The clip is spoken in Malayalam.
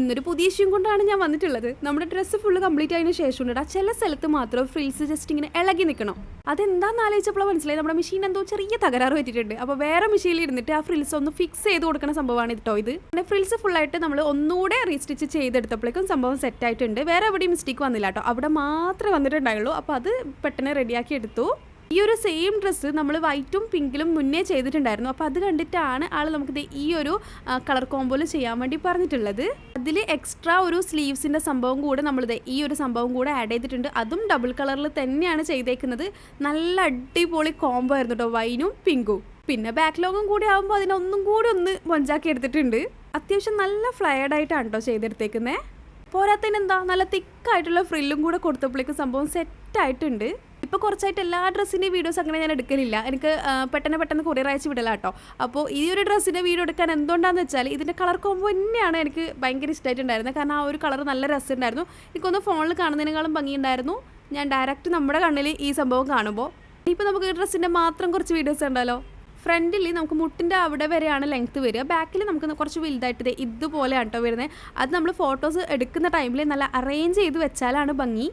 ഇന്നൊരു പുതിയ ഇഷ്യൂ കൊണ്ടാണ് ഞാൻ വന്നിട്ടുള്ളത്. നമ്മുടെ ഡ്രസ്സ് ഫുള്ള് കംപ്ലീറ്റ് ആയതിനു ശേഷം ഉണ്ട് ചില സ്ഥലത്ത് മാത്രം ഫ്രിൽസ് ജസ്റ്റ് ഇങ്ങനെ ഇളകി നിൽക്കണം. അതെന്താണെന്ന് ആലോചിച്ചപ്പോൾ മനസ്സിലായി നമ്മുടെ മെഷീൻ എന്തോ ചെറിയ തകരാറ് പറ്റിയിട്ടുണ്ട്. അപ്പോൾ വേറെ മെഷീനിൽ ഇരുന്നിട്ട് ആ ഫ്രിൽസ് ഒന്ന് ഫിക്സ് ചെയ്ത് കൊടുക്കുന്ന സംഭവമാണ് കേട്ടോ ഇത്. പിന്നെ ഫ്രിൽസ് ഫുള്ളായിട്ട് നമ്മൾ ഒന്നുകൂടെ റീസ്റ്റിച്ച് ചെയ്തെടുത്തപ്പോഴേക്കും സംഭവം സെറ്റ് ആയിട്ടുണ്ട്. വേറെ എവിടെയും മിസ്റ്റേക്ക് വന്നില്ല കേട്ടോ, അവിടെ മാത്രമേ വന്നിട്ടുണ്ടായുള്ളൂ. അപ്പോൾ അത് പെട്ടെന്ന് റെഡിയാക്കി എടുത്തു. ഈ ഒരു സെയിം ഡ്രസ്സ് നമ്മൾ വൈറ്റും പിങ്കിലും മുന്നേ ചെയ്തിട്ടുണ്ടായിരുന്നു. അപ്പോൾ അത് കണ്ടിട്ടാണ് ആൾ നമുക്ക് ഈ ഒരു കളർ കോമ്പോയിൽ ചെയ്യാൻ വേണ്ടി പറഞ്ഞിട്ടുള്ളത്. അതിൽ എക്സ്ട്രാ ഒരു സ്ലീവ്സിൻ്റെ സംഭവം കൂടെ നമ്മളിത് ഈ ഒരു സംഭവം കൂടെ ആഡ് ചെയ്തിട്ടുണ്ട്. അതും ഡബിൾ കളറിൽ തന്നെയാണ് ചെയ്തേക്കുന്നത്. നല്ല അടിപൊളി കോംബോ ആയിരുന്നു കേട്ടോ, വൈനും പിങ്കും. പിന്നെ ബാക്ക്ലോഗും കൂടി ആകുമ്പോൾ അതിനൊന്നും കൂടി ഒന്ന് മൊഞ്ചാക്കി എടുത്തിട്ടുണ്ട്. അത്യാവശ്യം നല്ല ഫ്ലയർഡ് ആയിട്ടാണ് കേട്ടോ ചെയ്തെടുത്തേക്കുന്നത്. പോരാത്തതിനെന്താ നല്ല തിക്കായിട്ടുള്ള ഫ്രില്ലും കൂടെ കൊടുത്തപ്പോഴേക്കും സംഭവം സെറ്റായിട്ടുണ്ട്. ഇപ്പോൾ കുറച്ചായിട്ട് എല്ലാ ഡ്രസ്സിൻ്റെ വീഡിയോസ് അങ്ങനെ ഞാൻ എടുക്കലില്ല. എനിക്ക് പെട്ടെന്ന് കൊറിയർ അയച്ച് വിടല കേട്ടോ. അപ്പോൾ ഈ ഒരു ഡ്രസ്സിൻ്റെ വീഡിയോ എടുക്കാൻ എന്തുകൊണ്ടാണെന്ന് വെച്ചാൽ ഇതിൻ്റെ കളർ കോമ്പോ തന്നെയാണ് എനിക്ക് ഭയങ്കര ഇഷ്ടമായിട്ടുണ്ടായിരുന്നത്. കാരണം ആ ഒരു കളർ നല്ല രസമുണ്ടായിരുന്നു. എനിക്കൊന്ന് ഫോണിൽ കാണുന്നതിനേക്കാളും ഭംഗിയുണ്ടായിരുന്നു ഞാൻ ഡയറക്റ്റ് നമ്മുടെ കണ്ണിൽ ഈ സംഭവം കാണുമ്പോൾ. ഇപ്പോൾ നമുക്ക് ഡ്രസ്സിൻ്റെ മാത്രം കുറച്ച് വീഡിയോസ് ഉണ്ടല്ലോ. ഫ്രണ്ടിൽ നമുക്ക് മുട്ടിൻ്റെ അവിടെ വരെയാണ് ലെങ്ത്ത് വരിക. ബാക്കിൽ നമുക്ക് കുറച്ച് വലുതായിട്ട് ഇതുപോലെയാണ് കേട്ടോ വരുന്നത്. അത് നമ്മൾ ഫോട്ടോസ് എടുക്കുന്ന ടൈമിൽ നല്ല അറേഞ്ച് ചെയ്ത് വെച്ചാലാണ് ഭംഗി.